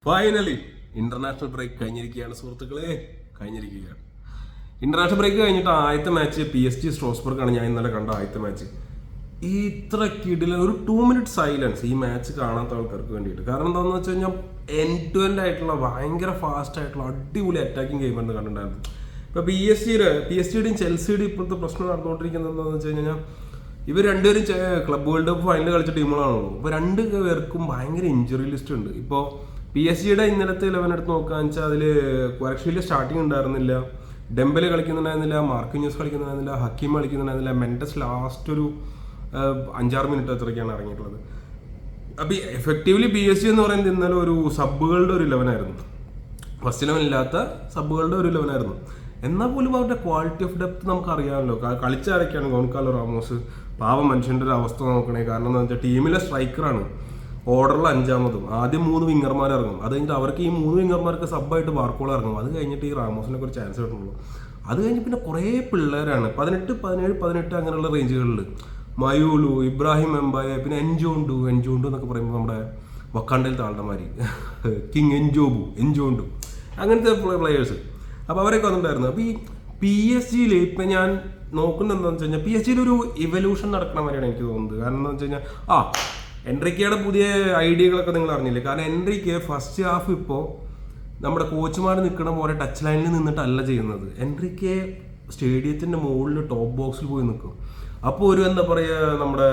Finally international break കഴിഞ്ഞിരിക്കുകയാണ് സുഹൃത്തുക്കളെ, കഴിഞ്ഞിരിക്കുകയാണ്. ഇന്റർനാഷണൽ ബ്രേക്ക് കഴിഞ്ഞിട്ട് ആദ്യത്തെ മാച്ച് PSG സ്ട്രോസ്ബർഗാണ് ഞാൻ ഇന്നലെ കണ്ട ആദ്യത്തെ മാച്ച്. ഈ ഇത്ര കിടില ഒരു 2 minute സൈലൻസ് ഈ മാച്ച് കാണാത്ത ആൾക്കാർക്ക് വേണ്ടിയിട്ട്. കാരണം എന്താണെന്ന് വെച്ച് കഴിഞ്ഞാൽ എൻഡ് ടു എൻഡ് ആയിട്ടുള്ള ഭയങ്കര ഫാസ്റ്റ് ആയിട്ടുള്ള അടിപൊളി അറ്റാക്കിംഗ് ഗെയിം എന്ന് കണ്ടിട്ടുണ്ടായിരുന്നു. ഇപ്പോൾ PSG യുടെയും ചെൽസിയുടെയും ഇപ്പോഴത്തെ പ്രശ്നം നടന്നുകൊണ്ടിരിക്കുന്നത് എന്താണെന്ന് വെച്ച് കഴിഞ്ഞാൽ ഇവർ രണ്ടുപേരും ക്ലബ് വേൾഡ് കപ്പ് ഫൈനൽ കളിച്ച ടീമുകളാണല്ലോ. ഇപ്പോൾ രണ്ട് പേർക്കും ഭയങ്കര ഇഞ്ചുറി ലിസ്റ്റ് ഉണ്ട്. ഇപ്പോൾ PSG ഇന്നലത്തെ 11 എടുത്ത് നോക്കുകയെന്ന് വെച്ചാൽ അതിൽ ക്വാരക്ഷീല് സ്റ്റാർട്ടിങ് ഉണ്ടായിരുന്നില്ല, ഡെംബല് കളിക്കുന്നുണ്ടായിരുന്നില്ല, മാർക്കിന്യൂസ് കളിക്കുന്നുണ്ടായിരുന്നില്ല, ഹക്കീം കളിക്കുന്നുണ്ടായിരുന്നില്ല, മെൻഡസ് ലാസ്റ്റ് ഒരു 5-6 മിനിറ്റ് അത്രയ്ക്കാണ് ഇറങ്ങിയിട്ടുള്ളത്. അപ്പോൾ എഫക്റ്റീവ്ലി PSG എന്ന് പറയുന്നത് ഇന്നലെ ഒരു സബ്ബുകളുടെ ഒരു 11 ആയിരുന്നു. ഫസ്റ്റ് 11 ഇല്ലാത്ത സബ്ബുകളുടെ ഒരു 11 ആയിരുന്നു. എന്നാൽ പോലും അവരുടെ ക്വാളിറ്റി ഓഫ് ഡെപ്ത് നമുക്കറിയാമല്ലോ. കളിച്ചാരൊക്കെയാണ് ഗോൺകാലോ റാമോസ്, പാവം മനുഷ്യൻ്റെ ഒരു അവസ്ഥ നോക്കണേ. കാരണം എന്താണെന്ന് വെച്ചാൽ ടീമിലെ സ്ട്രൈക്കറാണ്, ഓർഡറിൽ 5ാമതും. ആദ്യം 3 വിങ്ങർമാർ ഇറങ്ങും, അത് കഴിഞ്ഞിട്ട് അവർക്ക് ഈ 3 വിങ്ങർമാർക്ക് സബ്ബായിട്ട് ബാർക്കോള ഇറങ്ങും. അത് കഴിഞ്ഞിട്ട് ഈ റാമോസിനൊക്കെ ഒരു ചാൻസ് കിട്ടുള്ളൂ. അത് കഴിഞ്ഞ് പിന്നെ കുറേ പിള്ളേരാണ് 18, 17, 18 അങ്ങനെയുള്ള റേഞ്ചുകളിൽ. മയൂലു, ഇബ്രാഹിം എംബായെ, പിന്നെ എൻജോണ്ടു എന്നൊക്കെ പറയുമ്പോൾ നമ്മുടെ വക്കാണ്ടയിൽ താഴ്ന്നമാരി, കിങ് എൻജോണ്ടു അങ്ങനത്തെ പ്ലെയേഴ്സ്. അപ്പോൾ അവരൊക്കെ വന്നിട്ടുണ്ടായിരുന്നു. അപ്പോൾ ഈ PSG ഇപ്പം ഞാൻ നോക്കുന്നത് എന്താണെന്ന് വെച്ച് കഴിഞ്ഞാൽ PSG ഒരു ഇവല്യൂഷൻ നടക്കണ മാതിരിയാണ് എനിക്ക് തോന്നുന്നത്. കാരണം എന്താണെന്ന് വെച്ച് കഴിഞ്ഞാൽ എൻട്രിക്കയുടെ പുതിയ ഐഡിയകളൊക്കെ നിങ്ങൾ അറിഞ്ഞില്ലേ? കാരണം എൻട്രിക്ക് ഫസ്റ്റ് ഹാഫ് ഇപ്പോൾ നമ്മുടെ കോച്ചുമാർ നിൽക്കണ പോലെ ടച്ച് ലൈനിൽ നിന്നിട്ടല്ല ചെയ്യുന്നത്. എൻട്രിക്ക് സ്റ്റേഡിയത്തിൻ്റെ മുകളിൽ ടോപ്പ് ബോക്സിൽ പോയി നിൽക്കും. അപ്പോൾ ഒരു എന്താ പറയുക, നമ്മുടെ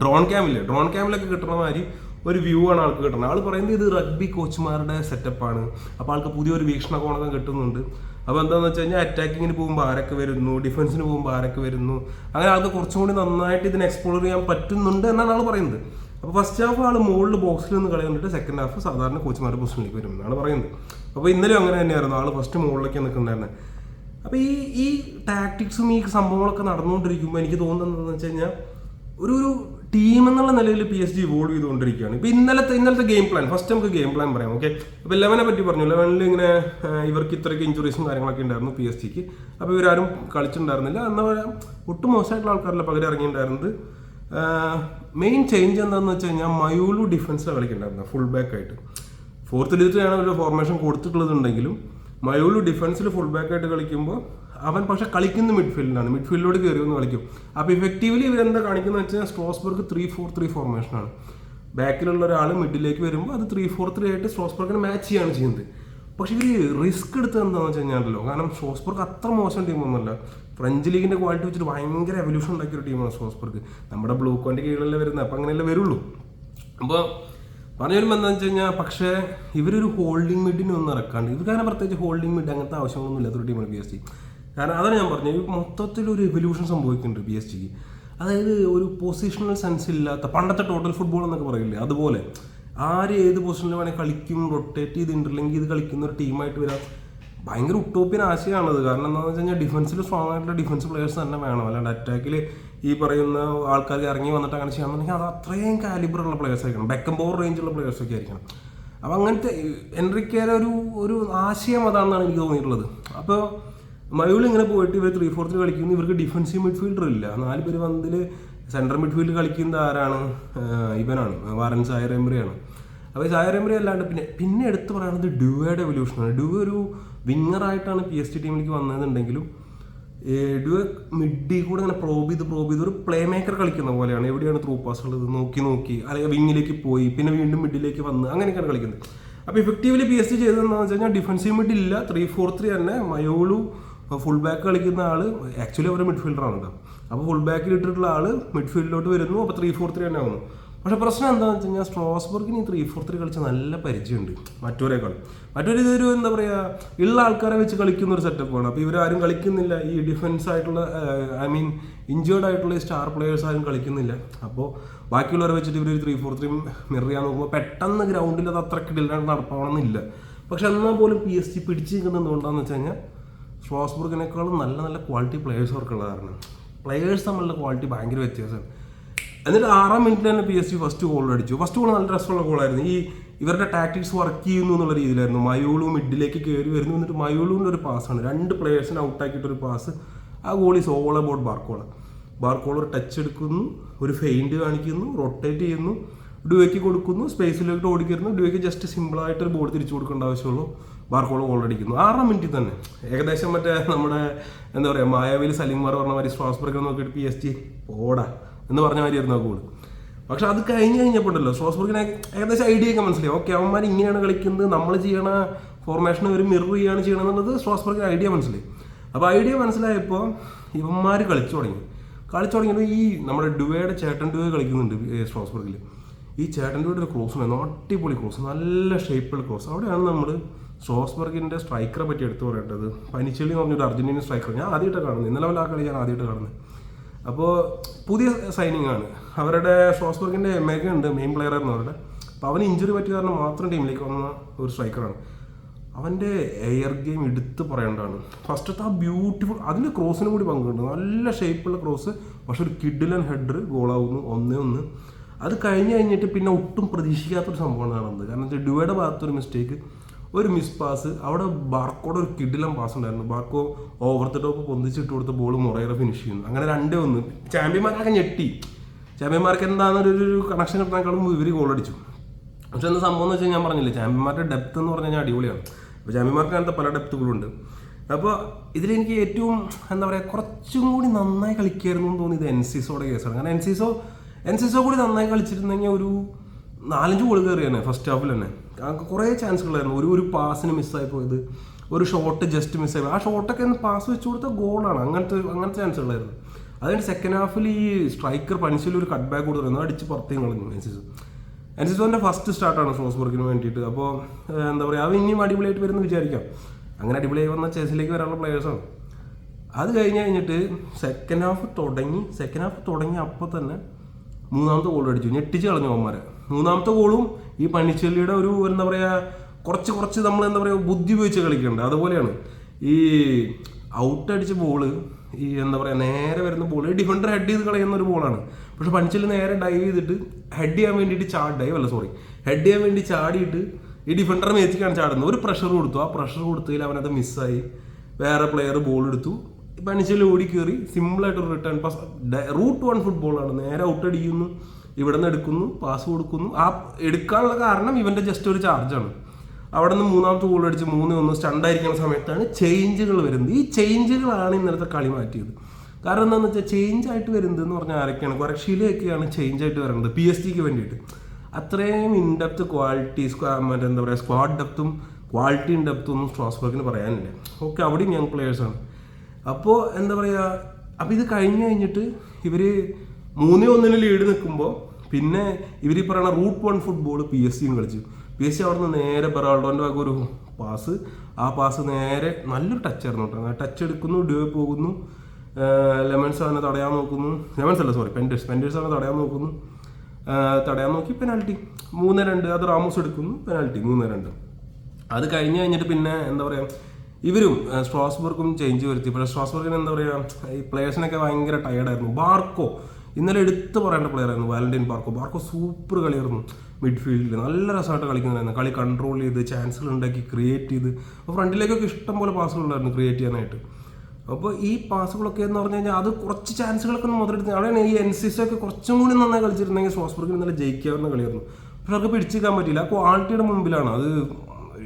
ഡ്രോൺ ക്യാമിലൊക്കെ കിട്ടുന്ന മാതിരി ഒരു വ്യൂ ആണ് ആൾക്ക് കിട്ടുന്നത്. ആൾ പറയുന്നത് ഇത് റഗ്ബി കോച്ചുമാരുടെ സെറ്റപ്പാണ്. അപ്പോൾ ആൾക്ക് പുതിയൊരു വീക്ഷണകോണകം കിട്ടുന്നുണ്ട്. അപ്പോൾ എന്താണെന്ന് വെച്ച് കഴിഞ്ഞാൽ അറ്റാക്കിങ്ങിന് പോകുമ്പോൾ ആരൊക്കെ വരുന്നു, ഡിഫൻസിന് പോകുമ്പോൾ ആരൊക്കെ വരുന്നു, അങ്ങനെ ആൾക്ക് കുറച്ചും കൂടി നന്നായിട്ട് ഇതിനെ എക്സ്പ്ലോർ ചെയ്യാൻ പറ്റുന്നുണ്ട് എന്നാണ് ആൾ പറയുന്നത്. അപ്പോൾ ഫസ്റ്റ് ഹാഫ് ആൾ മുകളിൽ ബോക്സിൽ നിന്ന് കളി കണ്ടിട്ട് സെക്കൻഡ് ഹാഫ് സാധാരണ കോച്ചുമാരുടെ പൊസിഷനിലേക്ക് വരും എന്നാണ് പറയുന്നത്. അപ്പോൾ ഇന്നലെ അങ്ങനെ തന്നെയായിരുന്നു, ആൾ ഫസ്റ്റ് മുകളിലേക്ക് നിൽക്കുന്നുണ്ടായിരുന്നത്. അപ്പോൾ ഈ ടാക്ടിക്സും ഈ സംഭവങ്ങളൊക്കെ നടന്നുകൊണ്ടിരിക്കുമ്പോൾ എനിക്ക് തോന്നുന്നത് എന്താണെന്ന് വെച്ച് കഴിഞ്ഞാൽ ഒരു ടീം എന്നുള്ള നിലയിൽ PSG ഇവോൾവ് ചെയ്തുകൊണ്ടിരിക്കുകയാണ്. ഇപ്പോൾ ഇന്നലത്തെ ഗെയിം പ്ലാൻ, ഫസ്റ്റ് നമുക്ക് ഗെയിം പ്ലാൻ പറയാം. ഓക്കെ, അപ്പോൾ 11 പറ്റി പറഞ്ഞു. 11 ഇങ്ങനെ ഇവർക്ക് ഇത്രയ്ക്ക് ഇഞ്ചുറീസും കാര്യങ്ങളൊക്കെ ഉണ്ടായിരുന്നു PSG-ക്ക്. അപ്പോൾ ഇവരാരും കളിച്ചിട്ടുണ്ടായിരുന്നില്ല. എന്നാൽ പറയാം ഒട്ടും മോശമായിട്ടുള്ള ആൾക്കാരല്ല പകരം ഇറങ്ങിയിട്ടുണ്ടായിരുന്നത്. മെയിൻ ചേഞ്ച് എന്താണെന്ന് വെച്ച് കഴിഞ്ഞാൽ മയൂലു ഡിഫൻസിലാണ് കളിക്കുന്നുണ്ടായിരുന്നത്, ഫുൾ ബാക്ക് ആയിട്ട്. 4-3-3 ഒരു ഫോർമേഷൻ കൊടുത്തിട്ടുള്ളതുണ്ടെങ്കിലും മയൂലു ഡിഫൻസിൽ ഫുൾ ബാക്ക് ആയിട്ട് കളിക്കുമ്പോൾ അവൻ പക്ഷെ കളിക്കുന്ന മിഡ്ഫീൽഡിലോട് കയറി ഒന്ന് കളിക്കും. അപ്പോൾ ഇഫക്റ്റീവ്ലി ഇവരെന്താ കാണിക്കുന്നത് വെച്ച് കഴിഞ്ഞാൽ സ്ട്രോസ്ബർഗ് 3-4-3 ഫോർമേഷനാണ്. ബാക്കിലുള്ള ഒരാൾ മിഡിലേക്ക് വരുമ്പോൾ അത് 3-4-3 ആയിട്ട് സ്ട്രോസ്ബർഗിനെ മാച്ച് ചെയ്യാണ് ചെയ്യുന്നത്. പക്ഷെ ഇവർ റിസ്ക് എടുത്തത് എന്താണെന്ന് വെച്ച് കഴിഞ്ഞാലല്ലോ, കാരണം സ്ട്രോസ്ബർഗ് അത്ര മോശം ടീമൊന്നുമല്ല. ഫ്രഞ്ച് ലീഗിൻ്റെ ക്വാളിറ്റി വെച്ചിട്ട് ഭയങ്കര എവല്യൂഷൻ ഉണ്ടാക്കിയൊരു ടീമാണ് സ്ട്രോസ്ബർഗ്. നമ്മുടെ ബ്ലൂക്കോൻ്റെ കീഴിലല്ലേ വരുന്നത്, അപ്പം അങ്ങനെയല്ലേ വരുള്ളൂ. അപ്പോൾ പറഞ്ഞു വരുമ്പോൾ എന്താണെന്ന് വെച്ച് കഴിഞ്ഞാൽ പക്ഷേ ഇവരൊരു ഹോൾഡിംഗ് മിഡിനെ ഒന്നും ഇറക്കാണ്ട്, ഇവർക്കങ്ങനെ പ്രത്യേകിച്ച് ഹോൾഡിംഗ് മിഡ് അങ്ങനത്തെ ആവശ്യമൊന്നും ഇല്ലാത്തൊരു ടീമാണ് PSG. കാരണം അതാണ് ഞാൻ പറഞ്ഞത്, മൊത്തത്തിലൊരു എവല്യൂഷൻ സംഭവിക്കുന്നുണ്ട് PSG-ക്ക്. അതായത് ഒരു പൊസിഷണൽ സെൻസ് ഇല്ലാത്ത പണ്ടത്തെ ടോട്ടൽ ഫുട്ബോൾ എന്നൊക്കെ പറയില്ലേ, അതുപോലെ ആര് ഏത് പൊസിഷനിൽ വേണമെങ്കിൽ കളിക്കും, റൊട്ടേറ്റ് ചെയ്ത് ഇന്റർലിങ്ക് ചെയ്ത് കളിക്കുന്ന ഒരു ടീമായിട്ട് വരാം. ഭയങ്കര ഉട്ടോപ്യൻ ആശയമാണത്. കാരണം എന്താണെന്ന് വെച്ച് കഴിഞ്ഞാൽ ഡിഫൻസിൽ സ്ട്രോങ് ആയിട്ടുള്ള ഡിഫൻസ് പ്ലെയേഴ്സ് തന്നെ വേണം. അല്ലാണ്ട് അറ്റാക്കിൽ ഈ പറയുന്ന ആൾക്കാർക്ക് ഇറങ്ങി വന്നിട്ട് അങ്ങനെ ചെയ്യാമെന്നുണ്ടെങ്കിൽ അത് അത്രയും കാലിബറുള്ള പ്ലെയേഴ്സ് ആയിരിക്കണം, ബെക്കംബോർ റേഞ്ചുള്ള പ്ലെയേഴ്സൊക്കെ ആയിരിക്കണം. അപ്പോൾ അങ്ങനത്തെ എൻട്രിക്കയുടെ ഒരു ആശയം അതാണെന്നാണ് എനിക്ക് തോന്നിയിട്ടുള്ളത്. അപ്പോൾ മയൂൽ ഇങ്ങനെ പോയിട്ട് ഇവർ 3-4-3 കളിക്കുന്നു. ഇവർക്ക് ഡിഫൻസീവ് മിഡ്ഫീൽഡർ ഇല്ല. 4 പേര് വന്നതിൽ സെൻട്രൽ മിഡ്ഫീൽഡ് കളിക്കുന്നത് ആരാണ്? ഇവനാണ്, വാറൻ സായർ എംബ്രിയാണ്. അപ്പോൾ സായർ എംബ്രി അല്ലാണ്ട് പിന്നെ എടുത്ത് പറയുന്നത് ഡ്യൂവയുടെ എവല്യൂഷനാണ്. ഡ്യൂ ഒരു വിങ്ങറായിട്ടാണ് PSG ടീമിലേക്ക് വന്നതെന്നുണ്ടെങ്കിലും ഡ്യൂ മിഡിൽ കൂടെ ഇങ്ങനെ പ്രോബ് ചെയ്ത് ഒരു പ്ലേ മേക്കർ കളിക്കുന്ന പോലെയാണ്. എവിടെയാണ് ത്രൂ പാസ് ഉള്ളത് നോക്കി അല്ലെങ്കിൽ വിങ്ങിലേക്ക് പോയി പിന്നെ വീണ്ടും മിഡിലേക്ക് വന്ന് അങ്ങനെയൊക്കെയാണ് കളിക്കുന്നത്. അപ്പോൾ ഇഫക്റ്റീവ്ലി PSG ചെയ്തതെന്ന് വെച്ച് കഴിഞ്ഞാൽ ഡിഫൻസീവ് മിഡില്ല, 3-4-3 തന്നെ. മയോളു ഫുൾ ബാക്ക് കളിക്കുന്ന ആൾ ആക്ച്വലി അവരുടെ മിഡ്ഫീൽഡറാണ് കേട്ടോ. അപ്പോൾ ഫുൾ ബാക്കിൽ ഇട്ടിട്ടുള്ള ആൾ മിഡ്ഫീൽഡിലോട്ട് വരുന്നു. അപ്പോൾ 3-4-3 തന്നെ ആവുന്നു. പക്ഷേ പ്രശ്നം എന്താണെന്ന് വെച്ച് കഴിഞ്ഞാൽ സ്ട്രോസ്ബർഗിന് ഈ 3-4-3 കളിച്ച നല്ല പരിചയമുണ്ട് മറ്റൊരു ഇതൊരു എന്താ പറയുക, ഉള്ള ആൾക്കാരെ വെച്ച് കളിക്കുന്ന ഒരു സെറ്റപ്പാണ്. അപ്പോൾ ഇവരാരും കളിക്കുന്നില്ല, ഈ ഡിഫൻസ് ആയിട്ടുള്ള ഇഞ്ചേർഡ് ആയിട്ടുള്ള ഈ സ്റ്റാർ പ്ലെയേഴ്സ് ആരും കളിക്കുന്നില്ല. അപ്പോൾ ബാക്കിയുള്ളവരെ വെച്ചിട്ട് ഇവർ 3-4-3 മിറർ ചെയ്യാൻ നോക്കുമ്പോൾ പെട്ടെന്ന് ഗ്രൗണ്ടിൽ അത് അത്ര കിടിലായിട്ട് നടപ്പാവണമെന്നില്ല. പക്ഷെ എന്നാൽ പോലും PSG പിടിച്ച് നിൽക്കുന്നത് എന്തുകൊണ്ടാണെന്ന് വെച്ച് കഴിഞ്ഞാൽ സ്ട്രോസ്ബർഗിനേക്കാളും നല്ല ക്വാളിറ്റി പ്ലെയേഴ്സ് അവർക്കുള്ള കാരണം. പ്ലെയേഴ്സ് തമ്മിലുള്ള ക്വാളിറ്റി ഭയങ്കര വ്യത്യാസമാണ്. എന്നിട്ട് 6-ാം മിനിറ്റിൽ തന്നെ PSG ഫസ്റ്റ് ഗോൾ അടിച്ചു. ഫസ്റ്റ് ഗോൾ നല്ല രസമുള്ള ഗോളായിരുന്നു. ഇവരുടെ ടാക്ടിക്സ് വർക്ക് ചെയ്യുന്നു എന്നുള്ള രീതിയിലായിരുന്നു. മയൂളു മിഡിലേക്ക് കയറി വരുന്നു, എന്നിട്ട് മയൂളുവിൻ്റെ ഒരു പാസ്സാണ്, 2 പ്ലെയേഴ്സിനെ ഔട്ടാക്കിയിട്ടൊരു പാസ്. ആ goal is all about Barcola ഒരു ടച്ച് എടുക്കുന്നു, ഒരു ഫെയിൻറ്റ് കാണിക്കുന്നു, റൊട്ടേറ്റ് ചെയ്യുന്നു, ഡുവയ്ക്ക് കൊടുക്കുന്നു, സ്പേസിലോട്ട് ഓടിക്കരുന്നു, ഡുവയ്ക്ക് ജസ്റ്റ് സിമ്പിളായിട്ടൊരു ബോൾ തിരിച്ചു കൊടുക്കേണ്ട ആവശ്യമുള്ളൂ, ബാർക്കോള ഗോൾ അടിക്കുന്നു 6 മിനിറ്റിൽ തന്നെ. ഏകദേശം മറ്റേ നമ്മുടെ എന്താ പറയുക മായാവിൽ സലിംമാർ പറഞ്ഞ മാതിരി സ്ട്രോസ്ബർഗ് നോക്കിയിട്ട് PSG ഓടാ എന്ന് പറഞ്ഞ മാതിരിയായിരുന്നു ആ ഗോൾ. പക്ഷെ അത് കഴിഞ്ഞപ്പോൾ ഉണ്ടല്ലോ സ്ട്രോസ്ബർഗിനെ ഏകദേശം ഐഡിയ ഒക്കെ മനസ്സിലായി. ഓക്കെ, അവന്മാർ ഇങ്ങനെയാണ് കളിക്കുന്നത്, നമ്മൾ ചെയ്യണ ഫോർമേഷൻ ഒരു മിറർ ചെയ്യാണ് ചെയ്യണമെന്നുള്ളത് സ്ട്രോസ്ബർഗിന് ഐഡിയ മനസ്സിലായി. അപ്പോൾ ഐഡിയ മനസ്സിലായപ്പോൾ ഇവന്മാർ കളിച്ചു തുടങ്ങിയത് ഈ നമ്മുടെ ഡുവയുടെ ചേട്ടൻ ഡുവേ കളിക്കുന്നുണ്ട് സ്ട്രോസ്ബർഗിൽ. ഈ ചേട്ടൻ ഡുവയുടെ ഒരു ക്രോസ് ഉണ്ടായിരുന്നു, അടിപൊളി ക്രോസ്, നല്ല ഷേപ്പുള്ള ക്രോസ്. അവിടെയാണ് നമ്മൾ സ്ട്രോസ്ബർഗിൻ്റെ സ്ട്രൈക്കറെ പറ്റി എടുത്തു പറയേണ്ടത്. പനിച്ചെളി എന്ന് പറഞ്ഞൊരു അർജന്റീനിയൻ സ്ട്രൈക്കർ ഞാൻ ആദ്യമായിട്ട് കാണുന്നത്, ഇന്നലെ ആ കളി ഞാൻ ആദ്യമായിട്ട് കാണുന്നത്. അപ്പോൾ പുതിയ സൈനിങ് ആണ് അവരുടെ. സ്ട്രോസ്ബർഗിൻ്റെ മെഗ ഉണ്ട് മെയിൻ പ്ലെയർ ആയിരുന്നു അവരുടെ. അപ്പോൾ അവന് ഇഞ്ചുറി പറ്റിയ കാരണം മാത്രം ടീമിലേക്ക് വന്ന ഒരു സ്ട്രൈക്കറാണ്. അവൻ്റെ എയർ ഗെയിം എടുത്ത് പറയേണ്ടതാണ്. ഫസ്റ്റത്തെ ആ ബ്യൂട്ടിഫുൾ, അതിൻ്റെ ക്രോസിനും കൂടി പങ്കുണ്ട്, നല്ല ഷേപ്പുള്ള ക്രോസ്, പക്ഷെ ഒരു കിഡിലൻ ഹെഡർ ഗോളാവുന്നു 1-1. അത് കഴിഞ്ഞിട്ട് പിന്നെ ഒട്ടും പ്രതീക്ഷിക്കാത്തൊരു സംഭവമാണ് കാണുന്നത്. കാരണം വെച്ചാൽ ഡുവയുടെ ഭാഗത്തൊരു മിസ്റ്റേക്ക്, ഒരു മിസ് പാസ്. അവിടെ ബാർക്കോടെ ഒരു കിഡിലൻ പാസ് ഉണ്ടായിരുന്നു. ബാർക്കോ ഓവർ ദ ടോപ്പ് പൊന്തിച്ചിട്ട് കൊടുത്ത ബോൾ മൊറേറ ഫിനിഷ് ചെയ്യുന്നു. അങ്ങനെ 2-1. ചാമ്പ്യന്മാരൊക്കെ ഞെട്ടി. ചാമ്പ്യന്മാർക്ക് എന്താണെന്നൊരു കണക്ഷൻ കിട്ടാനേക്കാളും ഇവർ ഗോൾ അടിച്ചു. പക്ഷെ എന്താ സംഭവം എന്ന് വെച്ചാൽ ഞാൻ പറഞ്ഞില്ലേ, ചാമ്പ്യന്മാരുടെ ഡെപ്ത് എന്ന് പറഞ്ഞു കഴിഞ്ഞാൽ അടിപൊളിയാണ്. അപ്പോൾ ചാമ്പ്യന്മാർക്ക് അങ്ങനത്തെ പല ഡെപ്തുകളുണ്ട്. അപ്പോൾ ഇതിലെനിക്ക് ഏറ്റവും എന്താ പറയുക കുറച്ചും കൂടി നന്നായി കളിക്കായിരുന്നു എന്ന് തോന്നിയത് എൻസിസോയുടെ കേസാണ്. കാരണം എൻസിസോ കൂടി നന്നായി കളിച്ചിരുന്നെങ്കിൽ ഒരു 4-5 ഗോൾ കയറിയാണ് ഫസ്റ്റ് ഹാഫിൽ തന്നെ. കുറേ ചാൻസുകളായിരുന്നു. ഒരു പാസിന് മിസ്സായി പോയത്, ഒരു ഷോട്ട് ജസ്റ്റ് മിസ്സായി പോയത്. ആ ഷോട്ടൊക്കെ പാസ് വെച്ച് കൊടുത്ത ഗോളാണ്. അങ്ങനത്തെ ചാൻസുകളായിരുന്നു. അതുകൊണ്ട് സെക്കൻഡ് ഹാഫിൽ ഈ സ്ട്രൈക്കർ പനിച്ചിൽ ഒരു കട്ട് ബാക്ക് കൊടുത്തിരുന്നു, അടിച്ച് പുറത്തേക്ക് കളഞ്ഞു എൻസിസോൻ്റെ ഫസ്റ്റ് സ്റ്റാർട്ടാണ് സ്ട്രോസ്ബർഗിന് വേണ്ടിയിട്ട്. അപ്പോൾ എന്താ പറയുക, അത് ഇനിയും അടിപൊളിയായിട്ട് വരുമെന്ന് വിചാരിക്കാം. അങ്ങനെ അടിപൊളിയായി വന്ന ചെസിലേക്ക് വരാനുള്ള പ്ലെയേഴ്സാണ്. അത് കഴിഞ്ഞിട്ട് സെക്കൻഡ് ഹാഫ് തുടങ്ങി അപ്പോൾ തന്നെ 3ാമത്തെ ഗോൾ അടിച്ചു, ഞെട്ടിച്ച് കളഞ്ഞു അവന്മാരെ. 3ാമത്തെ ഗോളും ഈ പനിച്ചെല്ലിയുടെ ഒരു എന്താ പറയുക കുറച്ച് നമ്മൾ എന്താ പറയുക ബുദ്ധി ഉപയോഗിച്ച് കളിക്കേണ്ടത്. അതുപോലെയാണ് ഈ ഔട്ട് അടിച്ച ബോള്, ഈ എന്താ പറയുക നേരെ വരുന്ന ബോൾ ഡിഫൻഡർ ഹെഡ് ചെയ്ത് കളയുന്ന ഒരു ബോളാണ്. പക്ഷെ പനിച്ചെല്ലി നേരെ ഡൈവ് ചെയ്തിട്ട് ഹെഡ് ചെയ്യാൻ വേണ്ടി ചാടിയിട്ട് ഈ ഡിഫൻഡറെ മേച്ചിക്കാണ് ചാടുന്നത്. ഒരു പ്രഷർ കൊടുത്തു. ആ പ്രഷർ കൊടുത്തതിൽ അവനത് മിസ്സായി. വേറെ പ്ലെയർ ബോൾ എടുത്തു, പനിച്ചെല്ലി ഓടി കയറി സിമ്പിളായിട്ടൊരു റിട്ടേൺ പാസ്, റൂട്ട് 1 ഫുട്ബോളാണ്. നേരെ ഔട്ട് അടിക്കുന്നു, ഇവിടെ നിന്ന് എടുക്കുന്നു, പാസ് കൊടുക്കുന്നു. ആ എടുക്കാനുള്ള കാരണം ഇവൻ്റെ ജസ്റ്റ് ഒരു ചാർജാണ്. അവിടെ നിന്ന് 3ാമത്തെ ഗോൾ അടിച്ച് 3-1 സ്റ്റണ്ടായിരിക്കുന്ന സമയത്താണ് ചേഞ്ചുകൾ വരുന്നത്. ഈ ചേഞ്ചുകളാണ് ഇന്നലത്തെ കളി മാറ്റിയത്. കാരണം എന്താണെന്ന് വെച്ചാൽ ചേഞ്ച് ആയിട്ട് വരുന്നത് എന്ന് പറഞ്ഞാൽ ആരൊക്കെയാണ്, കുറച്ചിലൊക്കെയാണ് ചേഞ്ച് ആയിട്ട് വരുന്നത് PSGക്ക് വേണ്ടിയിട്ട്. അത്രയും ഇൻഡെപ്ത് ക്വാളിറ്റി എന്താ പറയുക സ്ക്വാഡ് ഡെപ്തും ക്വാളിറ്റി ഡെപ്തും ഒന്നും സ്ട്രോസ്ബർഗിന് പറയാനില്ല. ഓക്കെ, അവിടെയും യങ് പ്ലെയേഴ്സാണ്. അപ്പോൾ എന്താ പറയുക, അപ്പോൾ ഇത് കഴിഞ്ഞിട്ട് ഇവർ 3-1 ലീഡ് നിൽക്കുമ്പോൾ പിന്നെ ഇവർ പറയുന്ന റൂട്ട് 1 ഫുട്ബോൾ PSG കളിച്ചു. PSG അവിടെ നിന്ന് നേരെ ബെറാൾഡോൻ്റെ ഭാഗം ഒരു പാസ്, ആ പാസ് നേരെ നല്ലൊരു ടച്ചായിരുന്നു കേട്ടോ. ടച്ച് എടുക്കുന്നു, ഡ്യൂ പോകുന്നു, ലെമൻസ് അവനെ തടയാൻ നോക്കുന്നു, പെൻഡേഴ്സ് അവനെ തടയാൻ നോക്കി പെനാൽറ്റി 3-2. അത് റാമോസ് എടുക്കുന്നു, പെനാൽറ്റി 3-2. അത് കഴിഞ്ഞിട്ട് പിന്നെ എന്താ പറയുക ഇവരും സ്ട്രോസ്ബർഗും ചേഞ്ച് വരുത്തി. പക്ഷേ സ്ട്രോസ്ബർഗിന് എന്താ പറയുക ഈ പ്ലെയേഴ്സിനൊക്കെ ഭയങ്കര ടയർഡായിരുന്നു. ബാർക്കോ ഇന്നലെ എടുത്ത് പറയേണ്ട പ്ലെയർ ആയിരുന്നു, വാലന്റൈൻ ബാർക്കോ സൂപ്പർ കളിയായിരുന്നു. മിഡ്ഫീൽഡിൽ നല്ല രസമായിട്ട് കളിക്കുന്നതായിരുന്നു. കളി കൺട്രോൾ ചെയ്ത് ചാൻസുകൾ ഉണ്ടാക്കി ക്രിയേറ്റ് ചെയ്ത്. അപ്പോൾ ഫ്രണ്ടിലേക്കൊക്കെ ഇഷ്ടംപോലെ പാസുകളുണ്ടായിരുന്നു ക്രിയേറ്റ് ചെയ്യാനായിട്ട്. അപ്പോൾ ഈ പാസുകളൊക്കെ എന്ന് പറഞ്ഞു കഴിഞ്ഞാൽ അത് കുറച്ച് ചാൻസുകളൊക്കെ ഒന്ന് മുതലെടുത്ത് അവിടെയാണ് ഈ എൻസിസൊക്കെ കുറച്ചും കൂടി നന്നായി കളിച്ചിരുന്നെങ്കിൽ സ്ട്രോസ്ബർഗിന് ഇന്നലെ ജയിക്കാവുന്ന കളിയായിരുന്നു. പക്ഷെ അവർക്ക് പിടിച്ചിരിക്കാൻ പറ്റില്ല. ആ ക്വാളിറ്റിയുടെ മുമ്പിലാണ്. അത്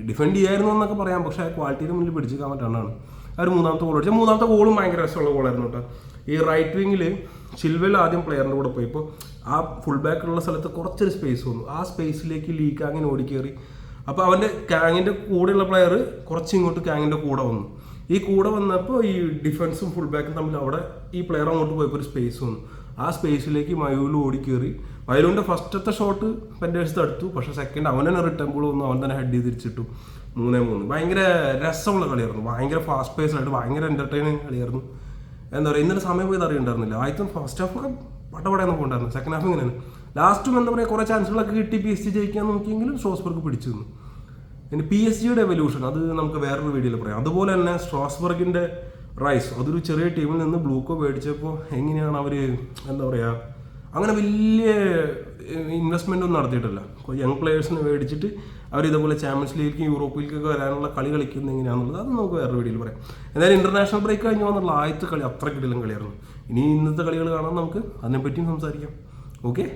ഡിഫെൻഡ് ചെയ്യായിരുന്നു എന്നൊക്കെ പറയാം, പക്ഷേ ആ ക്വാളിറ്റിയുടെ മുന്നിൽ പിടിച്ചിരിക്കാൻ പറ്റാണ്ടാണ് അവർ 3ാമത്തെ ഗോൾ അടിച്ചത്. 3ാമത്തെ ഗോളും ഭയങ്കര രസമുള്ള ഗോളായിരുന്നു കേട്ടോ. ഈ റൈറ്റ് വിങ്ങിൽ ചിൽവെൽ ആദ്യം പ്ലെയറിൻ്റെ കൂടെ പോയി. ഇപ്പോൾ ആ ഫുൾ ബാക്കുള്ള സ്ഥലത്ത് കുറച്ചൊരു സ്പേസ് വന്നു. ആ സ്പേസിലേക്ക് ലീ കാങ്ങിന് ഓടിക്കയറി. അപ്പോൾ അവൻ്റെ കാങ്ങിൻ്റെ കൂടെയുള്ള പ്ലെയർ കുറച്ച് ഇങ്ങോട്ട് കാങ്ങിൻ്റെ കൂടെ വന്നു. ഈ കൂടെ വന്നപ്പോൾ ഈ ഡിഫൻസും ഫുൾ ബാക്കും തമ്മിൽ അവിടെ ഈ പ്ലെയർ അങ്ങോട്ട് പോയപ്പോൾ ഒരു സ്പേസ് വന്നു. ആ സ്പേസിലേക്ക് മയൂലു ഓടിക്കയറി. മയൂലുവിൻ്റെ ഫസ്റ്റത്തെ ഷോട്ട് പെൻഡേഴ്സ് തടുത്തു. പക്ഷേ സെക്കൻഡ് അവൻ തന്നെ റിട്ടേൺ ബോൾ വന്നു, അവൻ തന്നെ ഹെഡ് ചെയ്ത് തിരിച്ചിട്ടു 3-3. ഭയങ്കര രസമുള്ള കളിയായിരുന്നു, ഭയങ്കര ഫാസ്റ്റ് പേസ്ഡായിട്ട് ഭയങ്കര എൻ്റർടൈനിങ് കളിയായിരുന്നു. എന്താ പറയുക ഇന്നലെ സമയം പോയത് അറിയുണ്ടായിരുന്നില്ല. ആദ്യത്തെ ഫസ്റ്റ് ഹാഫൊക്കെ പടപടയെന്ന് പോകണ്ടായിരുന്നു. സെക്കൻഡ് ഹാഫ് ഇങ്ങനെയാണ്. ലാസ്റ്റും എന്താ പറയുക കുറേ ചാൻസുകളൊക്കെ കിട്ടി PSG ജയിക്കാൻ നോക്കിയെങ്കിലും സ്ട്രോസ്ബർഗ് പിടിച്ചു നിന്നു. ഇനി PSG എവല്യൂഷൻ അത് നമുക്ക് വേറൊരു വീഡിയോയിൽ പറയാം. അതുപോലെ തന്നെ സ്ട്രോസ്ബർഗിൻ്റെ റൈസ്, അതൊരു ചെറിയ ടീമിൽ നിന്ന് ബ്ലൂക്കോ മേടിച്ചപ്പോൾ എങ്ങനെയാണ് അവർ എന്താ പറയുക അങ്ങനെ വലിയ ഇൻവെസ്റ്റ്മെൻ്റ് ഒന്നും നടത്തിയിട്ടില്ല. യങ് പ്ലെയേഴ്സിനെ മേടിച്ചിട്ട് അവർ ഇതേപോലെ ചാമ്പ്യൻസ് ലീഗിലേക്കും യൂറോപ്പിലേക്കൊക്കെ വരാനുള്ള കളി കളിക്കുന്നത് എങ്ങനെയാണെന്നുള്ളത് അത് നമുക്ക് വേറെ വീഡിയോയിൽ പറയാം. എന്തായാലും ഇൻ്റർനാഷണൽ ബ്രേക്ക് കഴിഞ്ഞ് വന്നുള്ള ആദ്യത്തെ കളി അത്ര കിടിലൻ കളിയായിരുന്നു. ഇനി ഇന്നത്തെ കളികൾ കാണാൻ നമുക്ക് അതിനെപ്പറ്റിയും സംസാരിക്കാം. ഓക്കെ.